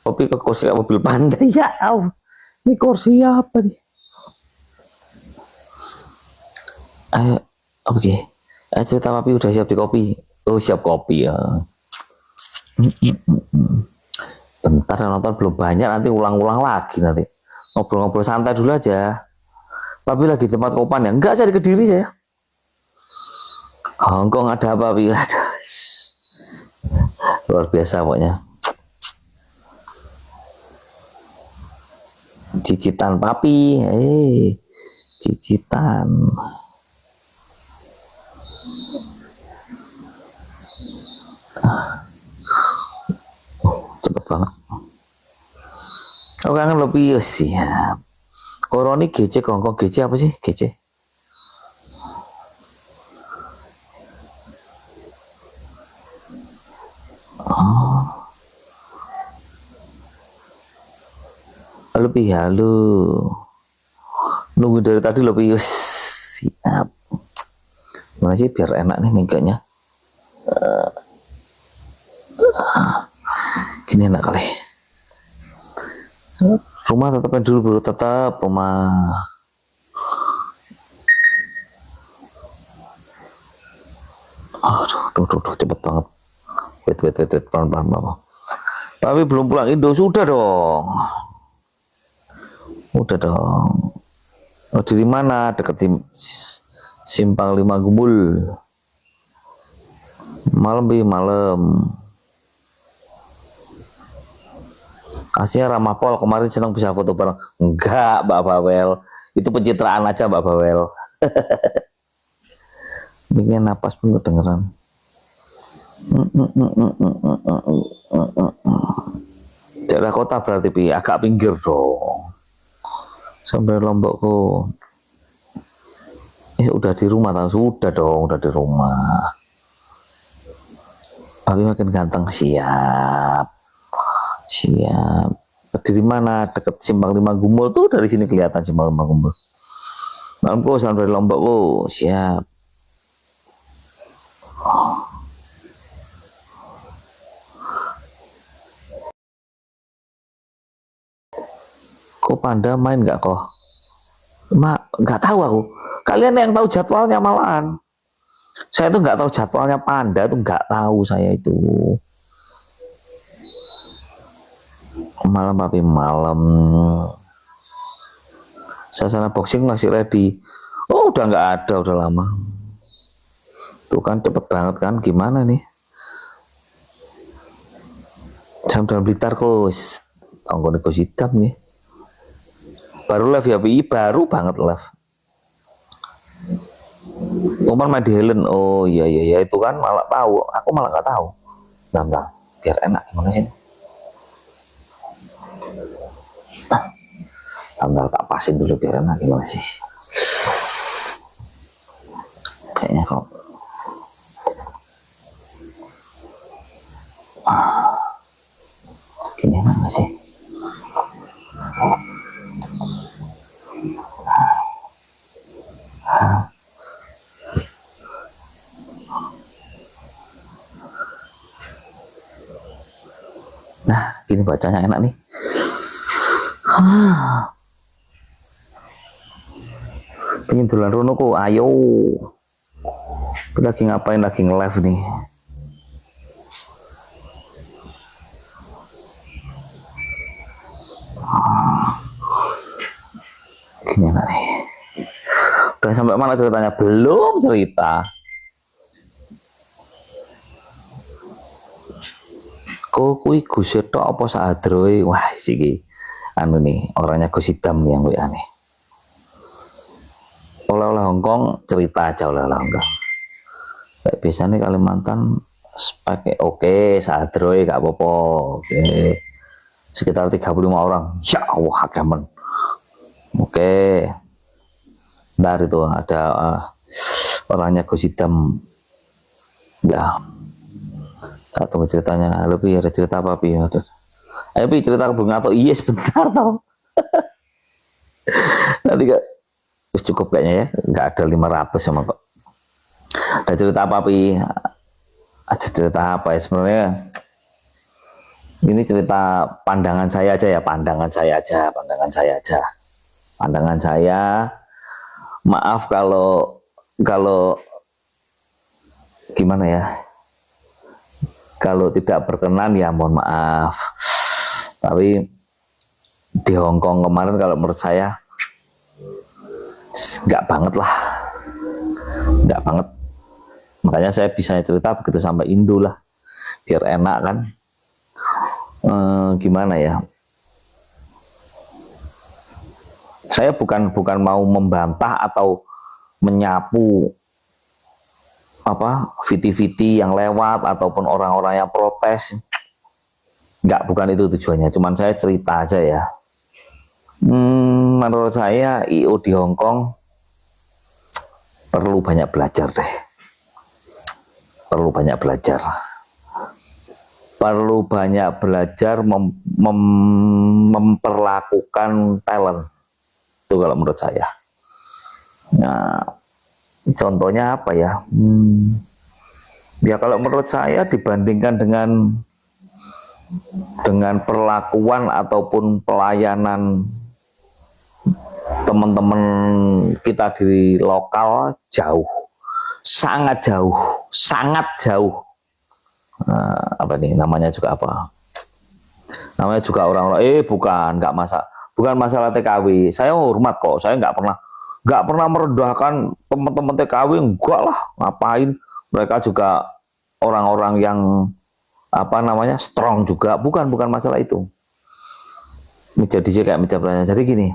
Kopi ke kursi mobil panda. Ya Allah, ini kursi apa nih? Ayo, oke. Cerita papi udah siap di kopi. Oh, siap kopi ya. Bentar nonton belum banyak, nanti ulang-ulang lagi nanti. Ngobrol-ngobrol santai dulu aja. Papi lagi tempat kopan ya? Enggak, saya di Kediri saya. Hongkong ada apa, Papi? Aduh, luar biasa pokoknya. Cicitan papi, cicitan. Cepet banget. Oh, kangen lebih siap. Koroni GC, Hongkong GC apa sih GC? Oh. Lebih halu. Nunggu dari tadi lebih siap. Gimana sih biar enak nih mingkanya? Gini enak kali. Rumah tetapnya dulu bro, tetap rumah. Aduh, cepet banget. Wait, pelan-pelan. Tapi belum pulang Indo, sudah dong. Udah dong. Oh, di mana? Dekat Simpang 5 Gumul. Malam. Aslinya ramah Pol, kemarin senang bisa foto bareng. Enggak, Mbak Bawel. Itu pencitraan aja, Mbak Bawel. Bikin napas pun kedengeran. Daerah kota berarti agak pinggir dong. Sampai Lombokku. Udah di rumah tahu, sudah dong, udah di rumah. Tapi makin ganteng, siap. Di mana? Deket Simpang 5 Gumul tuh, dari sini kelihatan Simpang 5 Gumul. Malamku sampai Lombokku, siap. Kok Panda main nggak kok? Nggak tahu aku. Kalian yang tahu jadwalnya malahan. Saya tuh nggak tahu jadwalnya Panda tuh, nggak tahu saya itu. Malam papi, malam. Sasana boxing masih ready. Oh, udah nggak ada, udah lama. Tuh kan cepet banget kan, gimana nih? Jam dalam Blitar kok, tanggung hitam nih. Baru live ya, Pi, baru banget live. Umar main di Helen, oh iya itu kan malah tahu, aku malah nggak tahu. Bentar, biar enak gimana sih? Bentar, tak pasin dulu biar enak gimana sih? Kayaknya kok. Gini enak nggak sih? Nah, gini bacanya enak nih. Pengen dolan rono kok, ayo. Lagi ngapain, lagi nge-live nih. Gini enak nih. Udah sampai mana ceritanya? Belum cerita. Kok kui Gus tok apa Sadroy? Wah, siki anu nih, orangnya Gus Hitam yang gue aneh. Oleh-oleh Hongkong, cerita aja oleh-oleh Hongkong. Kayak biasanya Kalimantan pakai oke, Sadroy gak apa-apa. Oke. Sekitar 35 orang. Ya Allah, hakemen. Oke. Bentar itu ada orangnya Gus Hitam. Ya. Tak tunggu ceritanya. Halo Pi, ada cerita apa Pi? Ayo Pi, cerita ke Bung Ato. Iya sebentar tau. Nanti gak cukup kayaknya ya. Nggak ada 500 sama kok. Ada cerita apa Pi? Ada cerita apa ya sebenarnya? Ini cerita pandangan saya aja ya, pandangan saya. Maaf kalau gimana ya, kalau tidak berkenan ya mohon maaf. Tapi di Hongkong kemarin kalau menurut saya nggak banget lah, nggak banget. Makanya saya bisa cerita begitu sampai Indo lah, biar enak kan. Gimana ya? Saya bukan mau membantah atau menyapu apa VT yang lewat ataupun orang-orang yang protes. Enggak, bukan itu tujuannya. Cuman saya cerita aja ya. Menurut saya IO di Hongkong perlu banyak belajar deh. Perlu banyak belajar memperlakukan talent. Itu kalau menurut saya. Nah, contohnya apa ya? Ya kalau menurut saya dibandingkan dengan perlakuan ataupun pelayanan teman-teman kita di lokal jauh, sangat jauh. Apa nih namanya juga apa? Namanya juga orang-orang bukan masalah TKW. Saya hormat kok, saya nggak pernah merendahkan teman-teman TKW, enggak lah, ngapain, mereka juga orang-orang yang apa namanya strong juga, bukan masalah itu. Meja DJ kayak meja belanja. Jadi gini,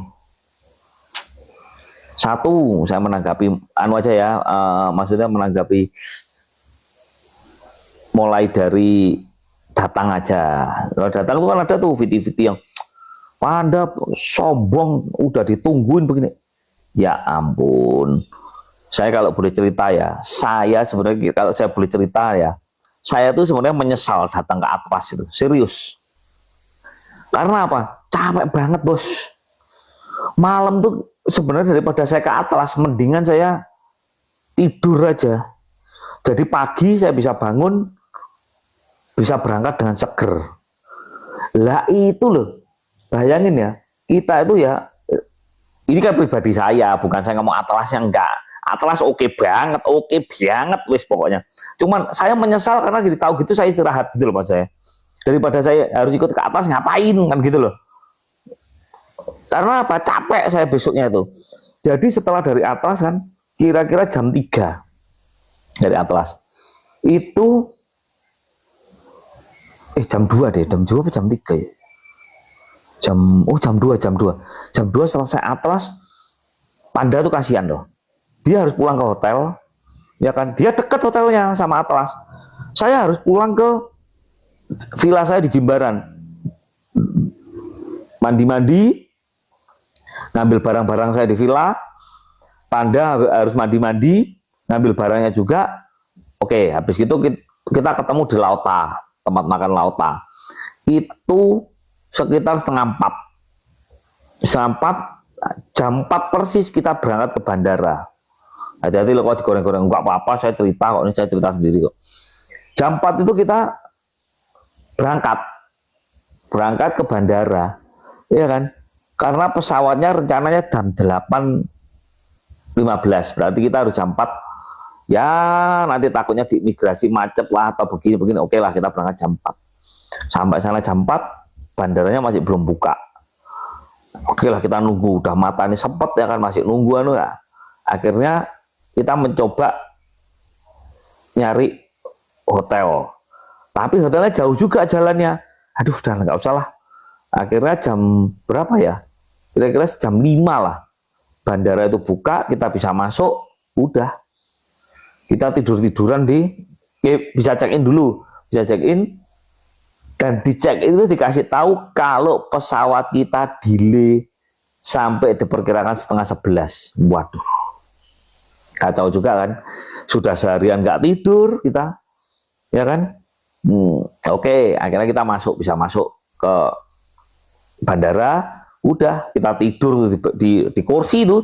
satu saya menanggapi aja ya, maksudnya menanggapi mulai dari datang aja. Kalau datang itu kan ada tuh VT yang Anda sombong, udah ditungguin begini. Ya ampun. Saya kalau boleh cerita ya, saya sebenarnya kalau saya boleh cerita ya, saya tuh sebenarnya menyesal datang ke Atlas itu, serius. Karena apa? Capek banget bos. Malam tuh sebenarnya daripada saya ke Atlas, mendingan saya tidur aja. Jadi pagi saya bisa bangun, bisa berangkat dengan seger. Lah itu loh. Bayangin ya, kita itu ya, ini kan pribadi saya, bukan saya ngomong Atlasnya, enggak. Atlas oke banget wis pokoknya. Cuman saya menyesal karena gitu, tahu gitu saya istirahat gitu loh Pak saya. Daripada saya harus ikut ke atas ngapain kan gitu loh. Karena apa? Capek saya besoknya itu. Jadi setelah dari atas kan, kira-kira jam 3 dari Atlas. Itu jam 2 deh, jam 2 apa jam 3 ya? Jam 2 selesai Atlas. Panda tuh kasihan loh, dia harus pulang ke hotel ya kan, dia dekat hotelnya sama Atlas. Saya harus pulang ke villa saya di Jimbaran, mandi-mandi, ngambil barang-barang saya di villa. Panda harus mandi-mandi, ngambil barangnya juga. Oke, habis itu kita ketemu di Lauta, tempat makan Lauta. Itu sekitar setengah 4, jam 4 persis kita berangkat ke bandara. Hati-hati loh kalau digoreng-goreng, enggak apa-apa, saya cerita kok, ini saya cerita sendiri kok. Jam 4 itu kita berangkat ke bandara, ya kan? Karena pesawatnya rencananya jam 8.15, berarti kita harus jam 4. Ya nanti takutnya di imigrasi macet lah atau begini-begini, oke lah kita berangkat jam 4. Sampai sana jam 4, bandaranya masih belum buka. Oke lah kita nunggu, udah mata ini sepet ya kan, masih nungguan ya. Akhirnya kita mencoba nyari hotel, tapi hotelnya jauh juga jalannya. Aduh udah nggak usah lah. Akhirnya jam berapa ya, kira-kira jam 5 lah bandara itu buka, kita bisa masuk. Udah kita tiduran bisa check in dulu, dan di check in itu dikasih tahu kalau pesawat kita delay sampai diperkirakan setengah 11. Waduh, kacau juga kan, sudah seharian nggak tidur kita ya kan. Oke, akhirnya kita bisa masuk ke bandara. Udah kita tidur di kursi itu,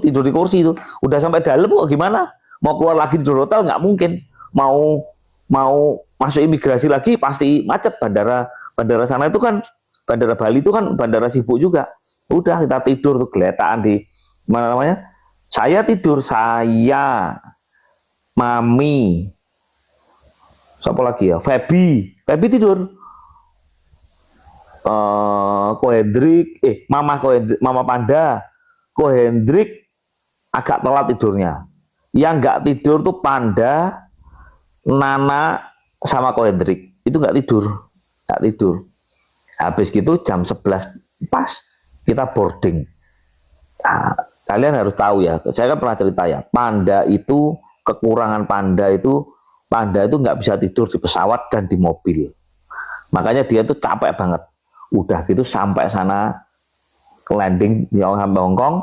udah sampai dalam kok gimana, mau keluar lagi tidur hotel nggak mungkin, mau masuk imigrasi lagi pasti macet, bandara bandara sana itu kan, bandara Bali itu kan bandara sibuk juga. Udah kita tidur tuh geletaan di mana namanya. Saya tidur, saya, Mami, siapa lagi ya? Feby tidur. Ko Hendrik, Mama Panda, Ko Hendrik agak telat tidurnya. Yang nggak tidur tuh Panda, Nana, sama Ko Hendrik. Itu nggak tidur. Habis gitu jam 11 pas kita boarding. Nah, kalian harus tahu ya, saya kan pernah cerita ya, Panda itu, kekurangan Panda itu nggak bisa tidur di pesawat dan di mobil. Makanya dia tuh capek banget. Udah gitu sampai sana landing di Hong Kong.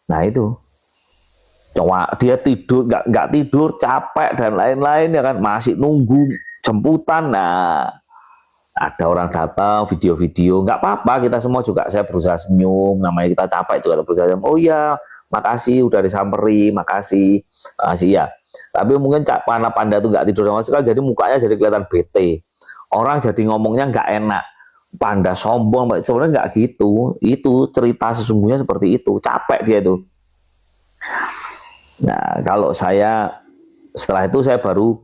Nah itu coba dia tidur, nggak tidur, capek dan lain-lain ya kan, masih nunggu jemputan. Nah ada orang datang, video-video, nggak apa-apa, kita semua juga, saya berusaha senyum, namanya kita capek juga berusaha senyum. Oh iya, makasih udah disamperi, makasih ya. Tapi mungkin Panda tuh nggak tidur sama sekali, jadi mukanya jadi kelihatan bete. Orang jadi ngomongnya nggak enak. Panda sombong, sebenarnya nggak gitu. Itu cerita sesungguhnya seperti itu. Capek dia itu. Nah, kalau saya setelah itu saya baru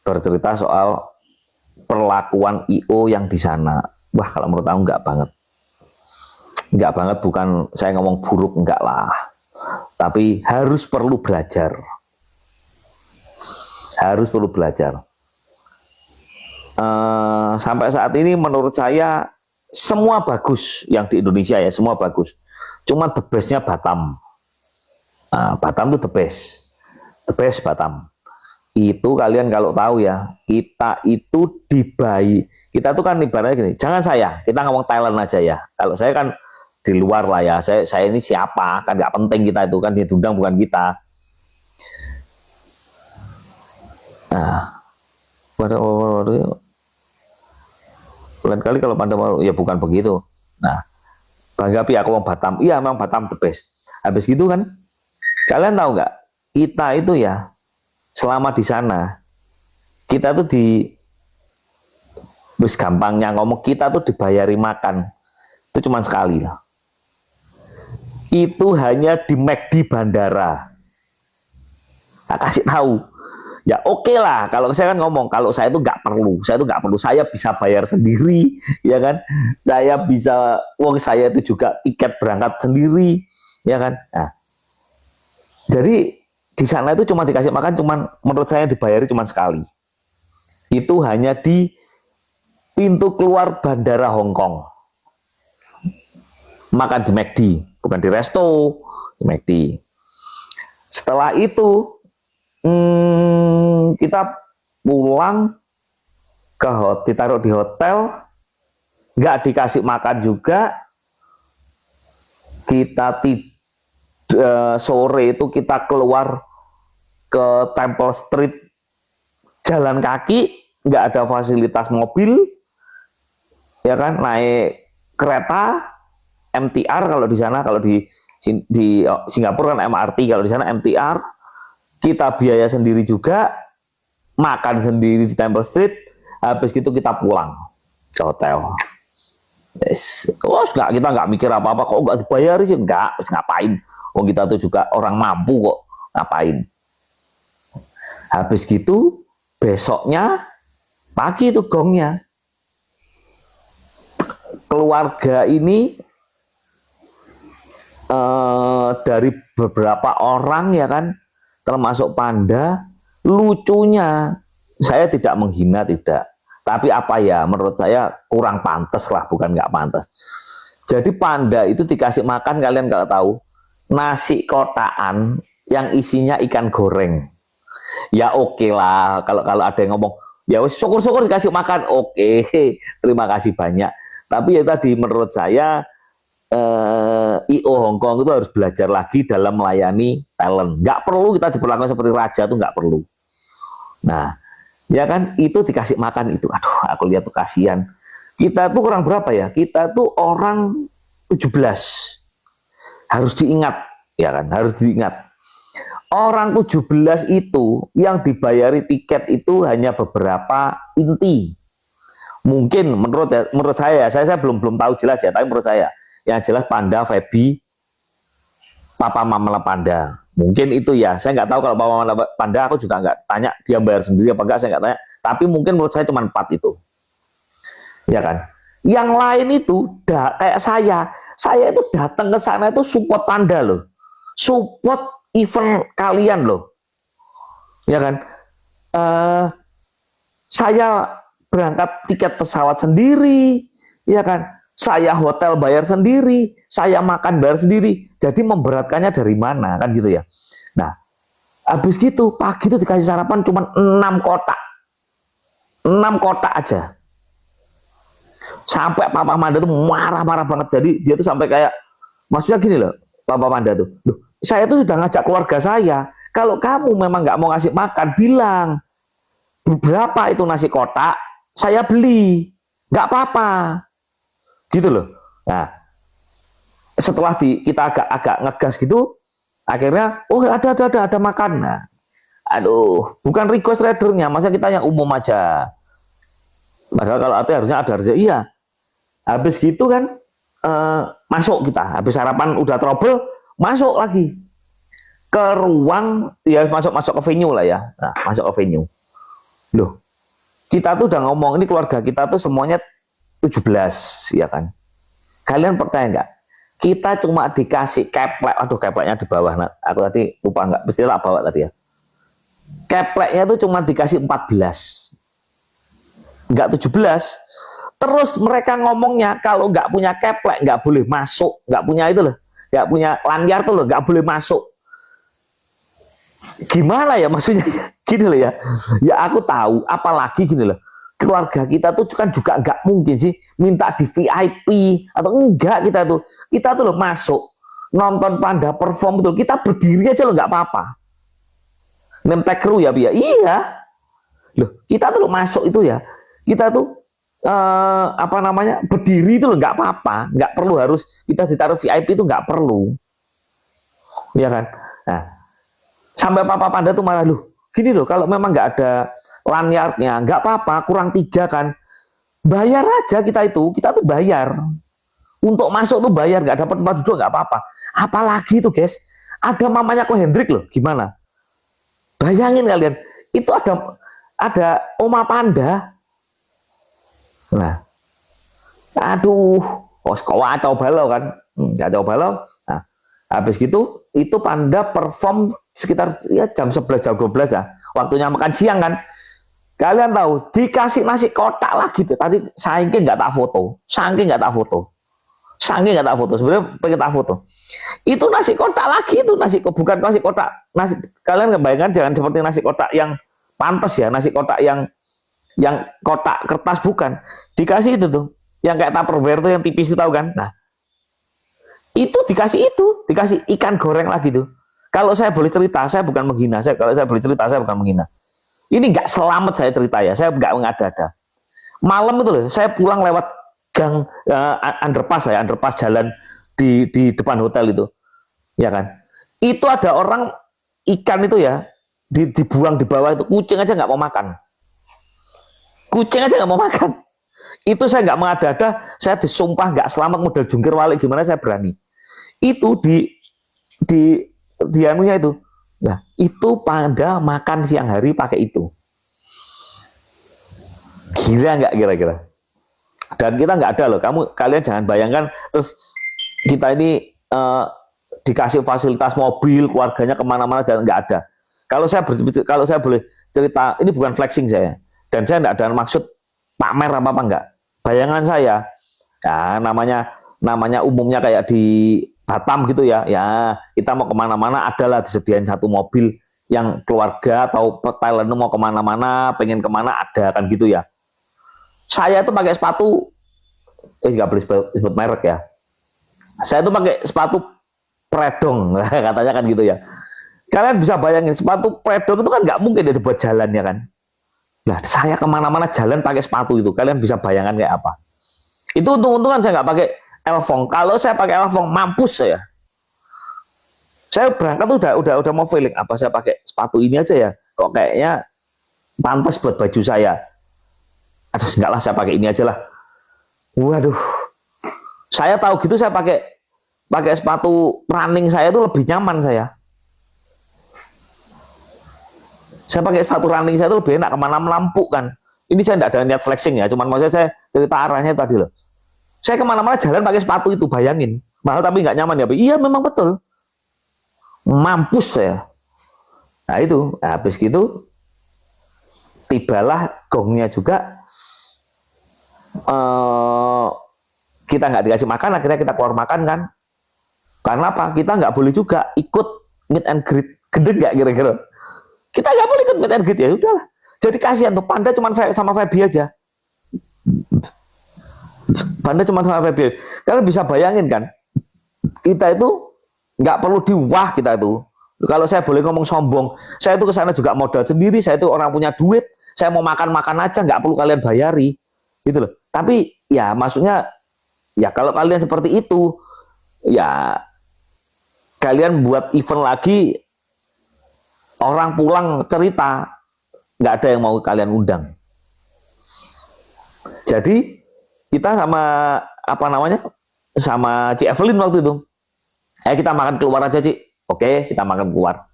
bercerita soal perlakuan IO yang di sana. Wah, kalau menurut aku nggak banget. Nggak banget, bukan saya ngomong buruk, enggak lah. Tapi harus perlu belajar. Harus perlu belajar. Sampai saat ini menurut saya semua bagus yang di Indonesia ya, semua bagus. Cuma the bestnya Batam. Batam itu the best Batam. Itu kalian kalau tahu ya, kita itu kita tuh kan ibaratnya gini, jangan kita ngomong Thailand aja ya. Kalau saya kan di luar lah ya, saya ini siapa, kan nggak penting, kita itu kan diundang bukan kita. Nah, lain kali kalau Panda mau, ya bukan begitu. Nah, bangga aku mau Batam, iya memang Batam the best. Habis gitu kan, kalian tahu nggak, kita itu ya selama di sana, kita tuh wis gampangnya ngomong, kita tuh dibayari makan itu cuma sekali lah. Itu hanya di McD bandara. Nah, kasih tahu. Ya oke lah, kalau saya kan ngomong, kalau saya itu nggak perlu, saya bisa bayar sendiri, ya kan, saya bisa, saya itu juga tiket berangkat sendiri, ya kan. Nah, jadi di sana itu cuma dikasih makan, menurut saya dibayari cuma sekali, itu hanya di pintu keluar bandara Hong Kong, makan di McD, bukan di resto, di McD. Setelah itu kita pulang ditaruh di hotel, nggak dikasih makan juga. Kita sore itu kita keluar ke Temple Street jalan kaki, nggak ada fasilitas mobil, ya kan, naik kereta MTR kalau di sana, kalau di Singapura kan MRT, kalau di sana MTR. Kita biaya sendiri juga, makan sendiri di Temple Street, habis gitu kita pulang ke hotel. Kita nggak mikir apa-apa, kok nggak dibayar sih, nggak, ngapain? Kita tuh juga orang mampu kok, ngapain? Habis gitu, besoknya pagi itu gongnya. Keluarga ini dari beberapa orang ya kan, termasuk Panda, lucunya, saya tidak menghina, tidak, tapi apa ya, menurut saya kurang pantas lah, bukan nggak pantas. Jadi Panda itu dikasih makan, kalian kalau tahu, nasi kotaan yang isinya ikan goreng. Ya oke lah, kalau ada yang ngomong, ya syukur-syukur dikasih makan, oke, terima kasih banyak. Tapi ya tadi menurut saya IO Hong Kong itu harus belajar lagi dalam melayani talent. Nggak perlu kita diperlakukan seperti raja, tuh nggak perlu. Nah, ya kan, itu dikasih makan itu, aduh, aku lihat tuh kasihan. Kita tuh kurang berapa ya? Kita tuh orang 17. Harus diingat, ya kan? Harus diingat. Orang 17 itu yang dibayari tiket itu hanya beberapa inti. Mungkin menurut saya belum tahu jelas ya, tapi menurut saya yang jelas Panda, Feby, Papa Mama Panda. Mungkin itu ya, saya nggak tahu kalau Papa Mama Panda, aku juga nggak tanya dia bayar sendiri apa enggak, saya nggak tanya. Tapi mungkin menurut saya cuma 4 itu, ya kan. Yang lain itu kayak saya itu datang ke sana itu support Panda loh, support event kalian loh, ya kan. Saya berangkat tiket pesawat sendiri, ya kan. Saya hotel bayar sendiri, saya makan bayar sendiri. Jadi memberatkannya dari mana kan gitu ya. Nah, habis gitu pagi itu dikasih sarapan cuma 6 kotak. 6 kotak aja. Sampai Papa Manda tuh marah-marah banget. Jadi dia tuh sampai kayak, maksudnya gini loh, Papa Manda tuh, loh, saya tuh sudah ngajak keluarga saya. Kalau kamu memang nggak mau ngasih makan, bilang berapa itu nasi kotak, saya beli, nggak apa-apa, gitu loh. Nah, setelah kita agak ngegas gitu, akhirnya, oh ada makan. Nah, aduh, bukan request ridernya, masa kita yang umum aja. Padahal kalau harusnya ada, iya. Habis gitu kan, masuk kita, habis sarapan udah trouble, masuk lagi ke ruang, ya masuk ke venue lah ya. Nah, masuk ke venue. Loh, kita tuh udah ngomong, ini keluarga kita tuh semuanya 17, ya kan. Kalian percaya nggak? Kita cuma dikasih keplek, aduh kepleknya di bawah. Nah, aku tadi lupa nggak, pasti tak bawa tadi ya. Kepleknya tuh cuma dikasih 14, nggak 17. Terus mereka ngomongnya kalau nggak punya keplek nggak boleh masuk, nggak punya itu loh, nggak punya lanyar tuh loh, nggak boleh masuk. Gimana ya maksudnya? Gini loh ya. Ya aku tahu, apalagi gini loh. Keluarga kita tuh kan juga nggak mungkin sih minta di VIP atau enggak, kita tuh loh masuk nonton Panda perform tuh kita berdiri aja loh nggak apa-apa. Nemtek kru ya Bia. Iya. Loh, kita tuh loh masuk itu ya. Kita tuh apa namanya? Berdiri itu loh nggak apa-apa, nggak perlu harus kita ditaruh VIP, itu nggak perlu. Ya kan? Nah, sampai Papa Panda tuh malah loh, gini loh, kalau memang nggak ada lanyardnya, nggak apa-apa, kurang 3 kan, bayar aja kita tuh bayar. Untuk masuk tuh bayar, nggak dapat tempat duduk nggak apa-apa. Apalagi itu guys, ada mamanya Ko Hendrik loh, gimana? Bayangin kalian, itu ada Oma Panda. Nah, aduh, kacau balau kan, kacau balau. Nah, habis gitu, itu Panda perform sekitar ya jam 11, jam 12 ya, waktunya makan siang kan. Kalian tahu, dikasih nasi kotak lagi tuh. Tadi saking nggak tak foto, sebenarnya pengen tak foto. Itu nasi kotak lagi itu, bukan nasi kotak. Kalian ngebayangkan jangan seperti nasi kotak yang pantas ya, nasi kotak yang kotak kertas, bukan. Dikasih itu tuh, yang kayak Tupperware tuh yang tipis itu, tahu kan? Nah, dikasih ikan goreng lagi tuh. Kalau saya boleh cerita, saya bukan menghina. Kalau saya boleh cerita, saya bukan menghina. Ini nggak selamat saya cerita ya, saya nggak mengada-ada. Malam itu loh, saya pulang lewat gang underpass jalan di depan hotel itu, ya kan. Itu ada orang ikan itu ya dibuang di bawah itu, kucing aja nggak mau makan. Itu saya nggak mengada-ada, saya disumpah nggak selamat, modal jungkir balik gimana saya berani. Itu di anunya itu. Nah, itu Panda makan siang hari pakai itu. Gila nggak kira-kira? Dan kita nggak ada loh. Kalian jangan bayangkan terus kita ini dikasih fasilitas mobil, keluarganya kemana-mana, dan nggak ada. Kalau saya boleh cerita, ini bukan flexing saya, dan saya nggak ada maksud pamer apa nggak. Bayangan saya, ya namanya umumnya kayak di Batam gitu ya, kita mau kemana-mana adalah disediain satu mobil yang keluarga atau Thailand mau kemana-mana, pengen kemana ada kan gitu ya. Saya tuh pakai sepatu, nggak boleh sebut merek ya. Saya tuh pakai sepatu Predong, katanya kan gitu ya. Kalian bisa bayangin sepatu Predong itu kan nggak mungkin dia buat jalan ya kan. Nah, saya kemana-mana jalan pakai sepatu itu, kalian bisa bayangkan kayak apa. Itu untung-untungan saya nggak pakai Elfong. Kalau saya pakai Elfong mampus saya. Saya berangkat tuh udah mau feeling, apa saya pakai sepatu ini aja ya. Kok kayaknya pantas buat baju saya. Aduh, enggak lah, saya pakai ini aja lah. Waduh, saya tahu gitu, saya pakai sepatu running saya itu lebih nyaman saya. Saya pakai sepatu running saya itu lebih enak, kemana melampu kan. Ini saya tidak ada niat flexing ya, cuman maksudnya saya cerita arahnya tadi loh. Saya kemana-mana jalan pakai sepatu itu, bayangin. Mahal tapi nggak nyaman ya. Iya memang betul. Mampus saya. Nah itu, habis gitu tibalah gongnya juga. Kita nggak dikasih makan, akhirnya kita keluar makan kan. Karena apa? Kita nggak boleh juga ikut meet and greet. Gede nggak kira-kira? Kita nggak boleh ikut meet and greet, ya udahlah. Jadi kasihan tuh, Panda cuma sama Feby aja. Panda cuma sama Feby. Kalian bisa bayangin kan? Kita itu nggak perlu diwah kita itu. Kalau saya boleh ngomong sombong, saya itu kesana juga modal sendiri. Saya itu orang punya duit. Saya mau makan aja, nggak perlu kalian bayari, gitu loh. Tapi ya maksudnya, ya kalau kalian seperti itu, ya kalian buat event lagi, orang pulang cerita, nggak ada yang mau kalian undang. Jadi kita sama apa namanya, sama Ci Evelyn waktu itu, kita makan keluar aja Ci. Oke, kita makan keluar.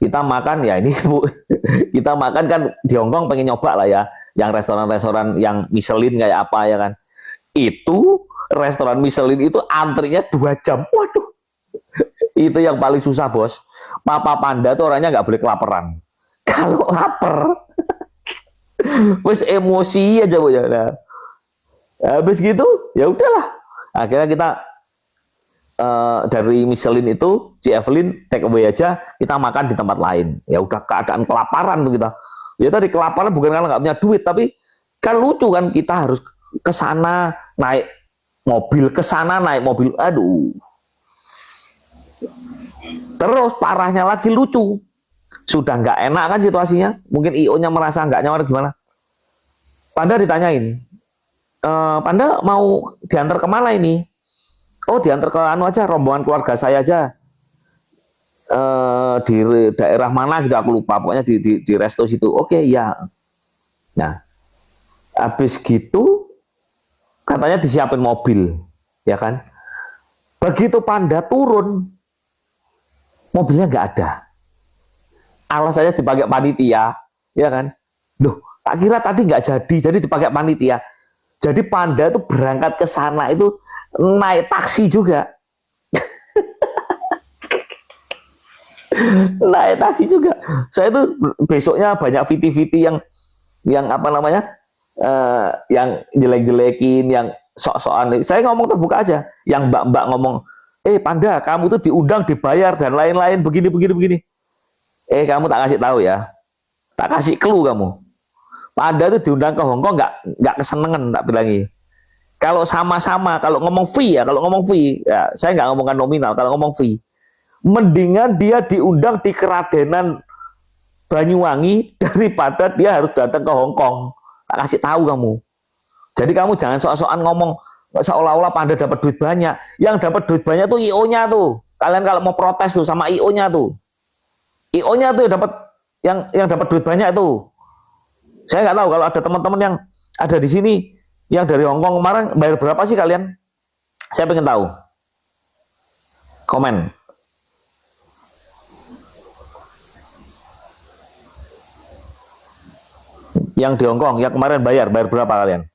Kita makan ya ini Bu, kita makan kan di Hongkong pengen nyoba lah ya, yang restoran-restoran yang Michelin kayak apa ya kan. Itu restoran Michelin itu antrinya 2 jam. Waduh, itu yang paling susah bos. Papa Panda tuh orangnya nggak boleh kelaparan. Kalau lapar, wes emosi aja Bu ya. Nah, habis gitu ya udahlah. Akhirnya kita dari Michelin itu, Ci Evelyn take away aja, kita makan di tempat lain. Ya udah keadaan kelaparan tuh kita. Ya tadi kelaparan bukan karena nggak punya duit, tapi kan lucu kan, kita harus ke sana naik mobil, ke sana naik mobil. Aduh. Terus parahnya lagi lucu. Sudah nggak enak kan situasinya. Mungkin IO-nya merasa nggak nyaman gimana. Panda ditanyain, Panda mau diantar kemana ini? Oh, diantar ke anu aja, rombongan keluarga saya aja. Di daerah mana gitu aku lupa, pokoknya di resto situ. Oke, ya. Nah, habis gitu katanya disiapin mobil, ya kan? Begitu Panda turun, mobilnya nggak ada. Alasannya dipakai panitia, ya kan? Loh, tak kira tadi nggak jadi dipakai panitia. Jadi Panda itu berangkat ke sana itu naik taksi juga. Naik taksi juga. Saya itu besoknya banyak viti-viti yang apa namanya, yang jelek-jelekin, yang sok-sokan. Saya ngomong terbuka aja. Yang mbak-mbak ngomong, Panda, kamu tuh diundang, dibayar dan lain-lain, begini. Kamu tak kasih tahu ya, tak kasih clue kamu. Panda tuh diundang ke Hongkong nggak kesenengan, tak bilangi. Kalau sama-sama, kalau ngomong fee ya, saya nggak ngomongkan nominal, kalau ngomong fee, mendingan dia diundang di Keradenan Banyuwangi daripada dia harus datang ke Hongkong. Tak kasih tahu kamu. Jadi kamu jangan sok-sokan ngomong seolah-olah Panda dapat duit banyak. Yang dapat duit banyak tuh IO-nya tuh. Kalian kalau mau protes tuh sama IO-nya tuh. IO-nya tuh dapat yang dapat duit banyak tuh. Saya nggak tahu kalau ada teman-teman yang ada di sini yang dari Hongkong kemarin bayar berapa sih kalian? Saya pengen tahu. Komen. Yang di Hongkong yang kemarin bayar berapa kalian?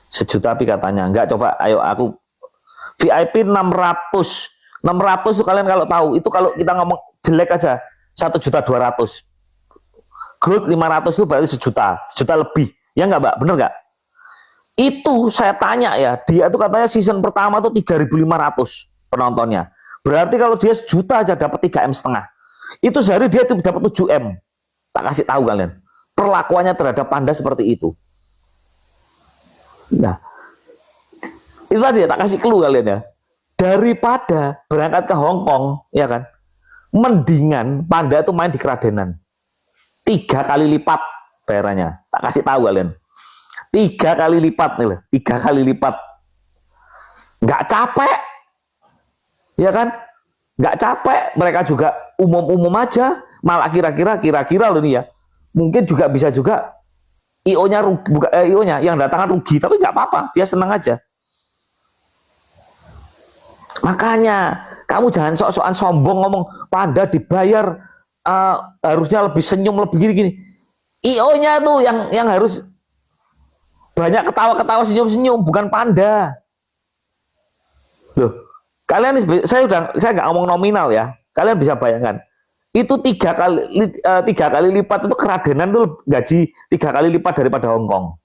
1 juta tapi katanya. Enggak, coba ayo aku VIP 600. 600 tuh kalian kalau tahu, itu kalau kita ngomong jelek aja 1.200.000. Gold 500 itu berarti 1 juta lebih. Ya enggak, Mbak? Bener enggak? Itu saya tanya ya, dia tuh katanya season pertama tuh 3.500 penontonnya. Berarti kalau dia 1 juta aja dapat 3,5 M. Itu sehari dia tuh dapat 7 M. Tak kasih tahu kalian. Perlakuannya terhadap Panda seperti itu. Nah, itu tadi ya, tak kasih clue kalian ya. Daripada berangkat ke Hongkong, ya kan? Mendingan Panda tuh main di Keradenan. 3 kali lipat bayarannya. Tak kasih tahu kalian. 3 kali lipat nih loh. 3 kali lipat. Nggak capek. Ya kan? Nggak capek. Mereka juga umum-umum aja. Malah kira-kira loh nih ya. mungkin juga bisa juga IO-nya rugi, bukan IO-nya yang datangkan rugi, tapi nggak apa-apa, dia senang aja. Makanya kamu jangan sok-sokan sombong ngomong Panda dibayar harusnya lebih senyum, lebih gini-gini. IO-nya tuh yang harus banyak ketawa-ketawa, senyum-senyum, bukan Panda. Loh, kalian saya nggak ngomong nominal ya. Kalian bisa bayangkan itu tiga kali lipat itu keradenan tuh gaji 3 kali lipat daripada Hong Kong.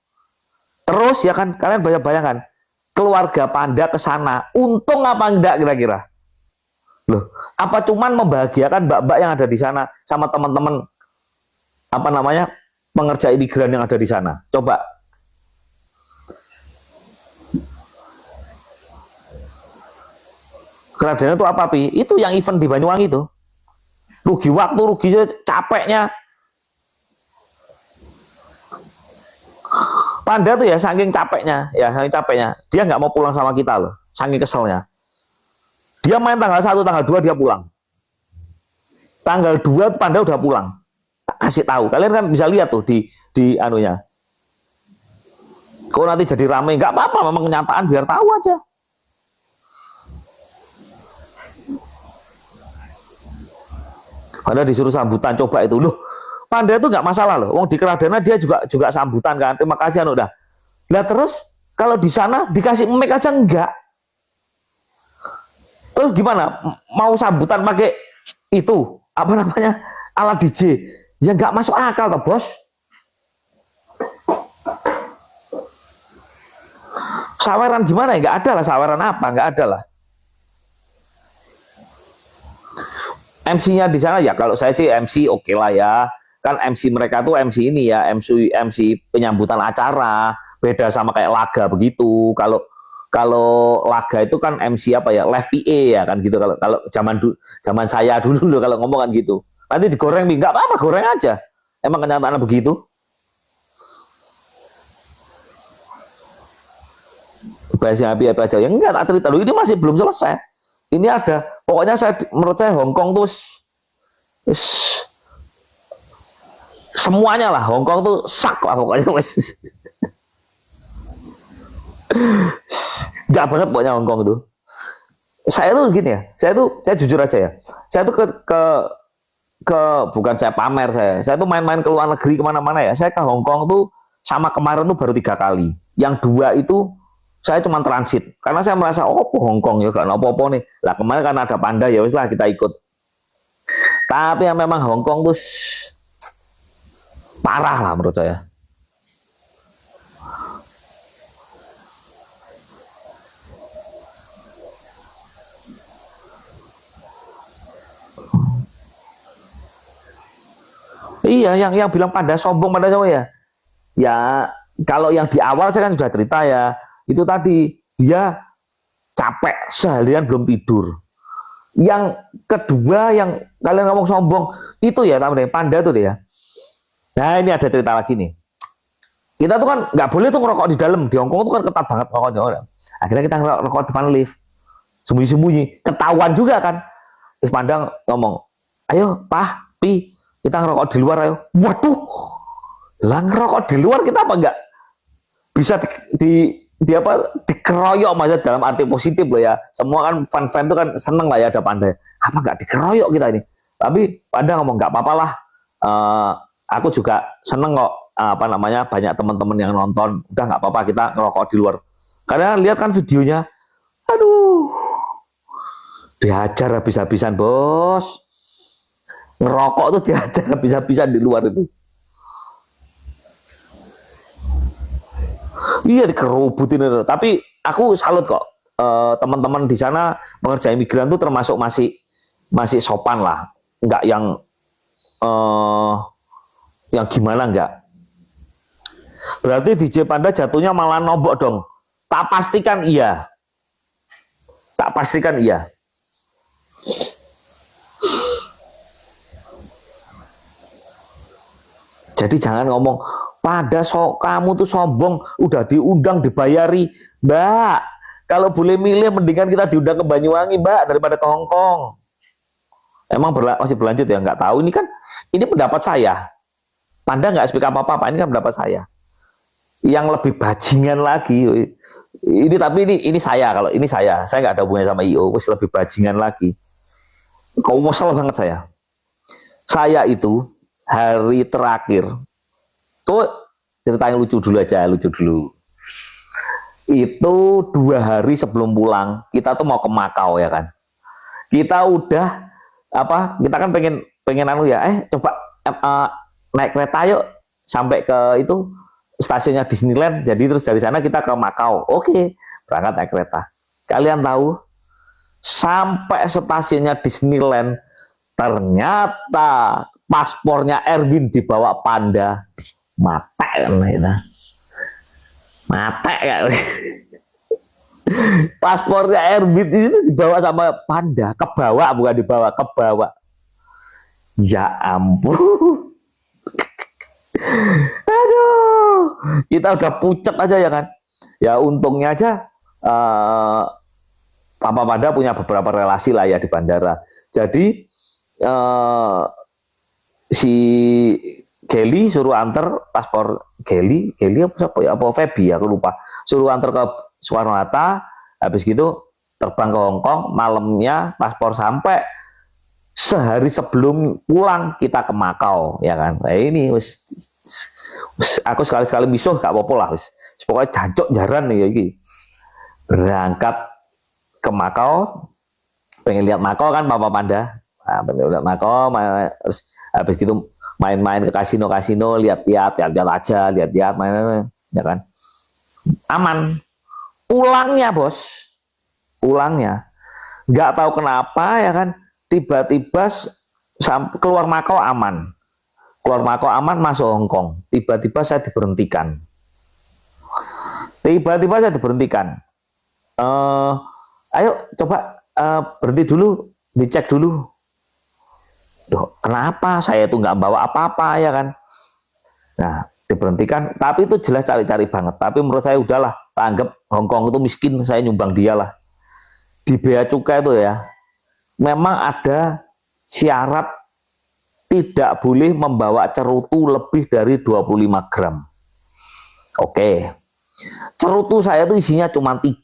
Terus ya kan kalian bayangkan keluarga Panda ke sana, untung apa enggak kira-kira? Loh, apa cuman membahagiakan mbak-mbak yang ada di sana sama teman-teman apa namanya pengerja imigran yang ada di sana? Coba. Keradenan itu apa, Pi? Itu yang event di Banyuwangi itu. Rugi waktu, rugi capeknya. Panda tuh ya saking capeknya, dia nggak mau pulang sama kita loh, saking keselnya. Dia main tanggal 1, tanggal 2 dia pulang. Tanggal 2 Panda udah pulang. Tak kasih tahu. Kalian kan bisa lihat tuh di anunya. Kok nanti jadi rame, nggak apa-apa, memang kenyataan biar tahu aja. Padahal disuruh sambutan, coba itu loh. Panda itu nggak masalah loh. Wong di Keradana dia juga sambutan kan. Terima kasih anu udah. Lah terus kalau di sana dikasih mic aja enggak. Terus gimana? Mau sambutan pakai itu apa namanya alat DJ? Ya nggak masuk akal toh bos. Saweran gimana ya? Nggak ada lah saweran apa? Nggak ada lah. MC-nya di sana ya kalau saya sih MC oke lah ya. Kan MC mereka tuh MC ini ya, MC penyambutan acara. Beda sama kayak laga begitu. Kalau laga itu kan MC apa ya? Live PA ya kan gitu kalau zaman saya dulu loh kalau ngomong kan gitu. Nanti digoreng nggak apa-apa, goreng aja. Emang kenyataannya begitu. Bahasa apa aja. Ya enggak, tak cerita dulu ini masih belum selesai. Ini ada, pokoknya menurut saya Hong Kong tuh semuanya lah, Hong Kong tuh sak lah pokoknya. Gak banget pokoknya Hong Kong tuh. Saya tuh gini ya, saya jujur aja ya, saya tuh bukan saya pamer saya tuh main-main ke luar negeri kemana-mana ya. Saya ke Hong Kong tuh sama kemarin tuh baru 3 kali. Yang 2 itu saya cuma transit karena saya merasa Hong Kong ya gak apa-apa nih lah, kemarin kan ada Panda ya wis lah kita ikut. Tapi yang memang Hong Kong tuh parah lah menurut saya. Iya, yang bilang Panda sombong pada saya ya kalau yang di awal saya kan sudah cerita ya. Itu tadi dia capek seharian belum tidur. Yang kedua yang kalian ngomong sombong itu ya namanya Panda tuh deh ya. Nah ini ada cerita lagi nih. Kita tuh kan nggak boleh tuh ngerokok di dalam. Di Hong Kong tuh kan ketat banget rokoknya. Akhirnya kita ngerokok depan lift, sembunyi-sembunyi, ketahuan juga kan. Terus Panda ngomong, ayo Pah, Pi, kita ngerokok di luar ayo. Waduh, lah ngerokok di luar kita apa enggak bisa dikeroyok maksudnya dalam arti positif loh ya. Semua kan fan-fan itu kan seneng lah ya ada Panda. Apa nggak dikeroyok kita ini? Tapi Panda ngomong nggak apa-apa lah. Aku juga seneng kok apa namanya banyak teman-teman yang nonton. Udah nggak apa-apa kita ngerokok di luar. Karena lihat kan videonya, aduh, dihajar habis-habisan bos. Ngerokok tuh dihajar habis-habisan di luar itu. Iya dikerubutin itu. Tapi aku salut kok teman-teman di sana pengerja imigran tuh termasuk masih sopan lah, nggak yang gimana nggak. Berarti DJ Panda jatuhnya malah nombok dong. Tak pastikan iya. Jadi jangan ngomong Pada kamu tuh sombong, udah diundang, dibayari, Mbak. Kalau boleh milih, mendingan kita diundang ke Banyuwangi, Mbak, daripada ke Hong Kong. Emang masih berlanjut ya? Nggak tahu. Ini kan, ini pendapat saya. Panda nggak speak apa-apa, ini kan pendapat saya. Yang lebih bajingan lagi, ini tapi ini saya, kalau ini saya nggak ada hubungannya sama IO, wis lebih bajingan lagi. Kau kesel banget saya itu hari terakhir tuh, ceritanya lucu dulu aja, lucu dulu. Itu 2 hari sebelum pulang, kita tuh mau ke Makau ya kan. Kita udah apa? Kita kan pengen anu ya, coba naik kereta yuk sampai ke itu stasiunnya Disneyland. Jadi terus dari sana kita ke Makau. Oke, berangkat naik kereta. Kalian tahu, sampai stasiunnya Disneyland ternyata paspornya Erwin dibawa Panda. Mate kan itu. Mate ya. Paspornya Erwin itu dibawa sama Panda, kebawa bukan dibawa, kebawa. Ya ampun. Aduh, kita udah pucat aja ya kan. Ya untungnya aja Papa Panda punya beberapa relasi lah ya di bandara. Jadi si Kelly suruh antar paspor Kelly apa Feby, aku lupa. Suruh antar ke Soekarno-Hatta, habis gitu terbang ke Hong Kong, malamnya paspor sampai, sehari sebelum pulang kita ke Makau ya kan. Nah ini aku sekali-sekali misuh gak apa-apa lah, pokoknya jancok jaran nih ini. Berangkat ke Makau, pengen lihat Makau kan Papa Panda. Nah, pengen lihat Makau, terus habis gitu main-main ke kasino, lihat-lihat aja, lihat-lihat main-main ya kan. Aman. Pulangnya bos, pulangnya nggak tahu kenapa ya kan, tiba-tiba keluar Makau aman, masuk Hong Kong, tiba-tiba saya diberhentikan. Ayo coba berhenti dulu, dicek dulu. Loh, kenapa saya itu nggak bawa apa-apa ya kan. Nah diberhentikan, tapi itu jelas cari-cari banget. Tapi menurut saya udahlah, tanggap Hong Kong itu miskin, saya nyumbang dia lah. Di bea cukai itu ya, memang ada syarat tidak boleh membawa cerutu lebih dari 25 gram. Oke, cerutu saya itu isinya cuma 3.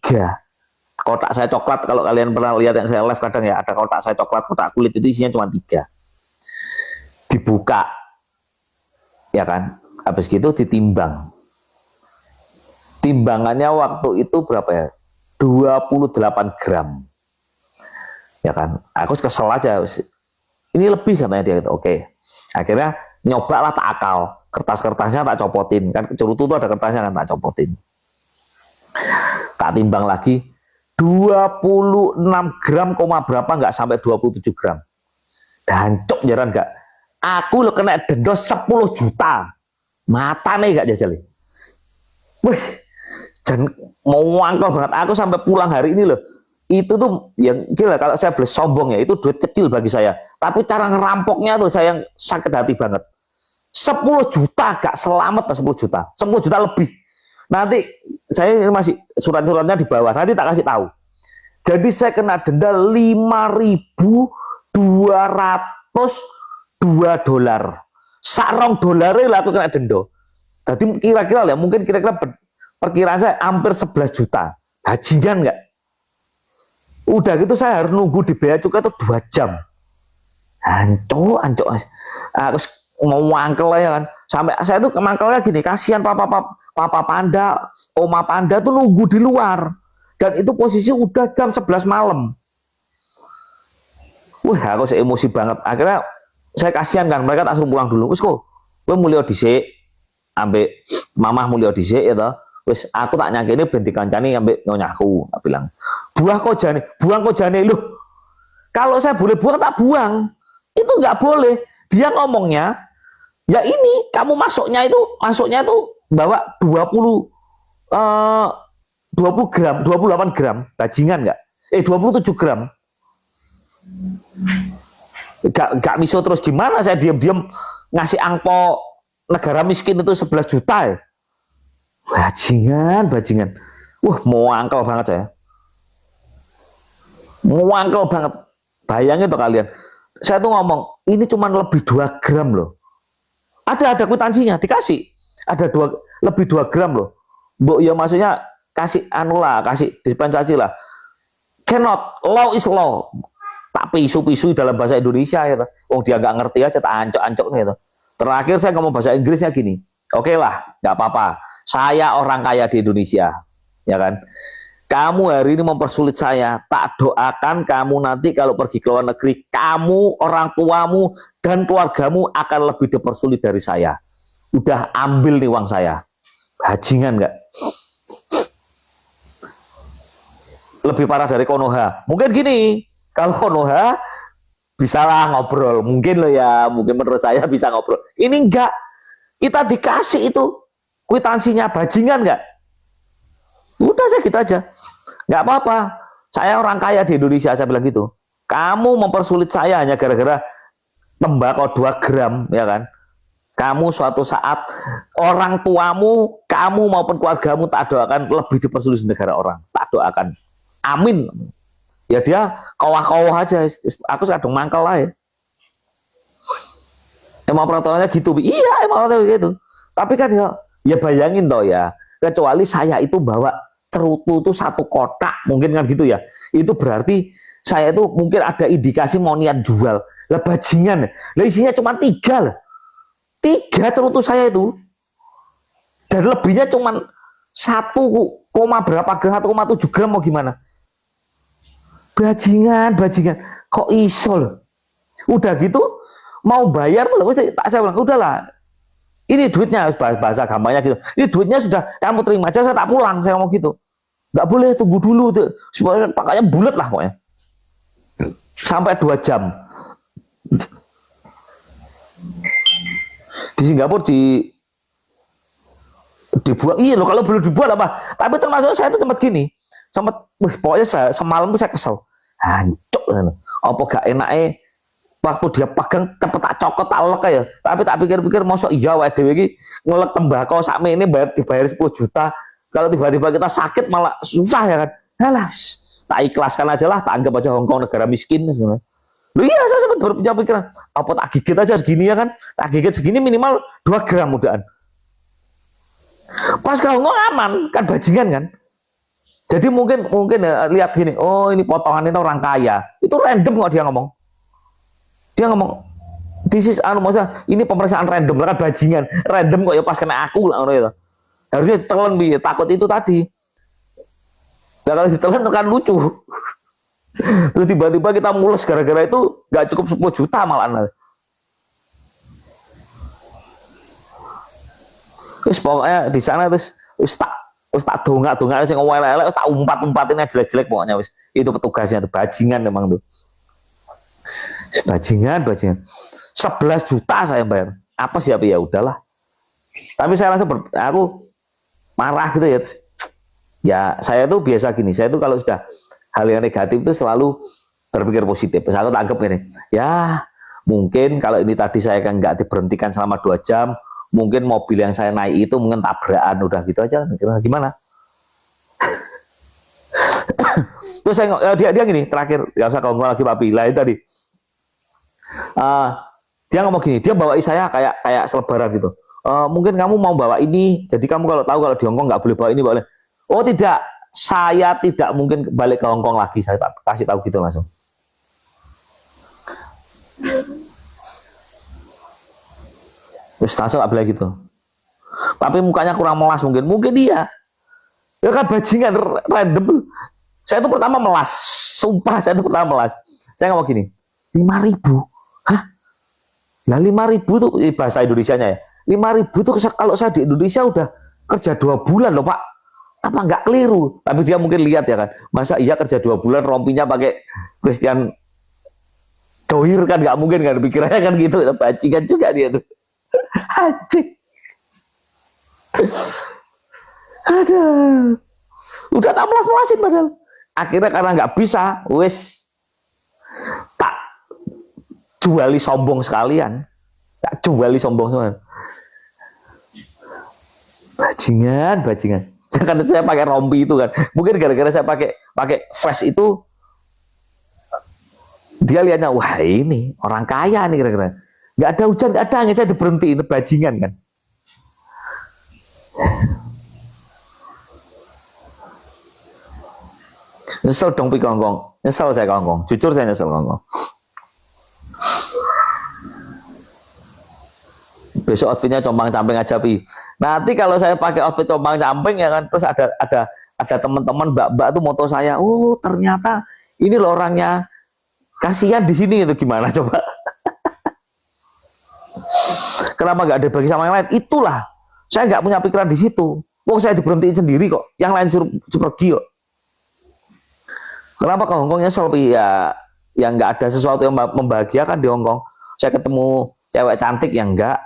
Kotak saya coklat, kalau kalian pernah lihat yang saya live kadang ya, ada kotak saya coklat, kotak kulit itu isinya cuma 3. Dibuka, ya kan, habis gitu ditimbang. Timbangannya waktu itu berapa ya? 28 gram. Ya kan, aku kesel aja. Ini lebih katanya dia gitu. Oke. Akhirnya nyoba lah, tak akal. Kertas-kertasnya tak copotin. Kan cerutu itu ada kertasnya kan, tak copotin. Tak timbang lagi, 26 gram, berapa, nggak sampai 27 gram. Dancok jaran nggak. Aku lo kena denda 10 juta. Mata nih nggak jajal. Wih, dan mau wangkel banget. Aku sampai pulang hari ini loh. Itu tuh yang gila, kalau saya boleh sombong ya, itu duit kecil bagi saya. Tapi cara ngerampoknya tuh saya yang sakit hati banget. 10 juta gak selamat, 10 juta. 10 juta lebih. Nanti saya masih surat-suratnya di bawah, nanti tak kasih tahu. Jadi saya kena denda 5.202 dolar. Sarong dolarnya lah aku kena denda. Jadi kira-kira ya, mungkin kira-kira perkiraan saya hampir 11 juta. Bajingan nggak? Udah gitu saya harus nunggu di bea cukai itu 2 jam. Ancok. Aku mau mangkel ya kan. Sampai saya tuh mangkelnya gini, kasihan Papa Panda, Oma Panda tuh nunggu di luar. Dan itu posisi udah jam 11 malam. Wah, aku emosi banget. Akhirnya saya kasihan kan, mereka tak suruh pulang dulu. Wis kok, gue mulai dhisik, ambek mamah mulai dhisik ya toh. Wis aku tak nyangkene ben dikancani ambek nyonyaku, tak bilang. Buang kok jane loh. Kalau saya boleh buang tak buang. Itu nggak boleh. Dia ngomongnya, ya ini kamu masuknya itu bawa 20 gram, 28 gram, bajingan nggak? 27 gram. Gak miso terus gimana saya diam-diam ngasih angpo negara miskin itu 11 juta ya. Bajingan. Wah, mau angkel banget saya. Muangkel banget. Bayangin tuh kalian. Saya tuh ngomong, ini cuma lebih 2 gram loh. Ada kwitansinya, dikasih. Ada lebih 2 gram loh. Mbok ya maksudnya kasih anu lah, kasih dispensasi lah. Cannot, law is law. Tak pisu-pisu dalam bahasa Indonesia ya. Oh dia nggak ngerti aja, tak ancok-ancok gitu. Terakhir saya ngomong bahasa Inggrisnya gini. Oke lah, nggak apa-apa. Saya orang kaya di Indonesia, ya kan. Kamu hari ini mempersulit saya. Tak doakan kamu nanti kalau pergi ke luar negeri, kamu, orang tuamu, dan keluargamu akan lebih dipersulit dari saya. Udah ambil nih uang saya. Bajingan nggak? Lebih parah dari Konoha. Mungkin gini, kalau Konoha bisa lah ngobrol. Mungkin loh ya, mungkin menurut saya bisa ngobrol. Ini enggak. Kita dikasih itu kwitansinya, bajingan nggak? Udah saya gitu aja. Nggak apa-apa. Saya orang kaya di Indonesia, saya bilang gitu. Kamu mempersulit saya hanya gara-gara tembakau 2 gram, ya kan? Kamu suatu saat orang tuamu, kamu maupun keluargamu tak doakan lebih dipersulit di negara orang. Tak doakan. Amin. Ya dia kawah-kawah aja. Aku kadang mangkel lah ya. Emang peraturannya gitu. Iya, emang peraturannya gitu. Tapi kan ya bayangin toh ya. Kecuali saya itu bawa cerutu itu 1 kotak, mungkin kan gitu ya. Itu berarti saya itu mungkin ada indikasi mau niat jual. Lah bajingan. Lah isinya cuma 3 lah. 3 cerutu saya itu. Dan lebihnya cuma 1, berapa gram, 1,7 gram mau gimana? Bajingan. Kok iso loh? Udah gitu mau bayar tuh, tak saya bilang udahlah. Ini duitnya, bahasa gampangnya gitu. Ini duitnya sudah kamu terima aja, saya tak pulang, saya ngomong gitu. Nggak boleh, tunggu dulu tuh. Supaya pakainya bulat lah pokoknya. Sampai 2 jam. Di Singapura dibuat. Iya loh, kalau belum dibuat apa? Tapi termasuk saya itu tempat gini. Pokoknya semalam tuh saya kesel. Hancur. Apa gak enaknya waktu dia pegang cepet tak cokot tak lek ya. Tapi tak pikir-pikir mosok iya wae dhewe iki ngelek tembakau sakme ini dibayar 10 juta. Kalau tiba-tiba kita sakit malah susah ya kan. Halah, tak ikhlaskan aja lah, tak anggap aja Hongkong negara miskin sebenarnya. Loh iya, saya sempat berpikir pikiran, apa tak gigit aja segini ya kan? Tak gigit segini minimal 2 gram mudahan. Pas ke Hongkong aman, kan bajingan kan? Jadi mungkin ya, lihat gini, oh ini potongan ini orang kaya. Itu random kok dia ngomong. Dia ngomong, this is maksudnya ini pemeriksaan random, kan bajingan. Random kok ya pas kena aku lah gitu. Harusnya ditelan bi, takut itu tadi. Nah, kalau ditelan kan lucu. Terus tiba-tiba kita mules gara-gara itu nggak cukup 10 juta malah. Terus pokoknya di sana terus tak dongak sing elek-elek tak umpat-umpatin jelek-jelek pokoknya wis. Itu petugasnya tuh bajingan memang tuh. Bajingan. 11 juta saya bayar. Apa sih ya udahlah. Tapi saya langsung aku marah gitu ya. Ya saya tuh biasa gini. Saya tuh kalau sudah hal yang negatif itu selalu berpikir positif. Saya tak anggap gini. Ya mungkin kalau ini tadi saya kan nggak diberhentikan selama 2 jam. Mungkin mobil yang saya naik itu mungkin tabrakan, udah gitu aja. Gimana? Terus dia gini terakhir, nggak usah ngomong lagi Pak Bila tadi. Dia ngomong gini, dia bawa saya kayak selebaran gitu. Mungkin kamu mau bawa ini, jadi kamu kalau tahu kalau di Hongkong nggak boleh bawa ini, boleh. Oh tidak, saya tidak mungkin balik ke Hongkong lagi, saya kasih tahu gitu langsung. Terus langsung nggak boleh gitu. Tapi mukanya kurang melas mungkin dia. Ya kan bajingan random. Saya tuh pertama melas, sumpah saya tuh pertama melas. Saya ngomong gini, 5.000. Hah? Nah 5.000 tuh bahasa Indonesianya ya. 5.000 tuh kalau saya di Indonesia udah kerja 2 bulan loh Pak. Apa nggak keliru? Tapi dia mungkin lihat ya kan. Masa iya kerja 2 bulan rompinya pakai Christian Doir kan nggak mungkin kan, pikirannya kan gitu. Bajingan juga dia tuh. Anjing. Ada. Udah tak melas-melasin padahal. Akhirnya karena nggak bisa, wes tak juali sombong sekalian. Tak juali sombong sekalian. Bajingan. Karena saya pakai rompi itu kan. Mungkin gara-gara saya pakai vest itu, dia lihatnya wah ini orang kaya nih kira-kira. Nggak ada hujan, nggak ada angin, saya diberhentiin, bajingan kan. Nyesel dong pi kongkong, nyesel saya kongkong, jujur saya nyesel kongkong. Besok outfitnya compang-camping aja pi. Nanti kalau saya pakai outfit compang-camping ya kan, terus ada teman-teman mbak-mbak tuh moto saya, oh ternyata ini loh orangnya, kasihan di sini itu gimana coba? Kenapa nggak ada bagi sama yang lain? Itulah saya nggak punya pikiran di situ. Wong saya diberhentiin sendiri kok, yang lain suruh pergi kok. Kenapa ke Hongkong nyesel pi? Ya yang nggak ada sesuatu yang membahagiakan di Hongkong. Saya ketemu cewek cantik yang enggak.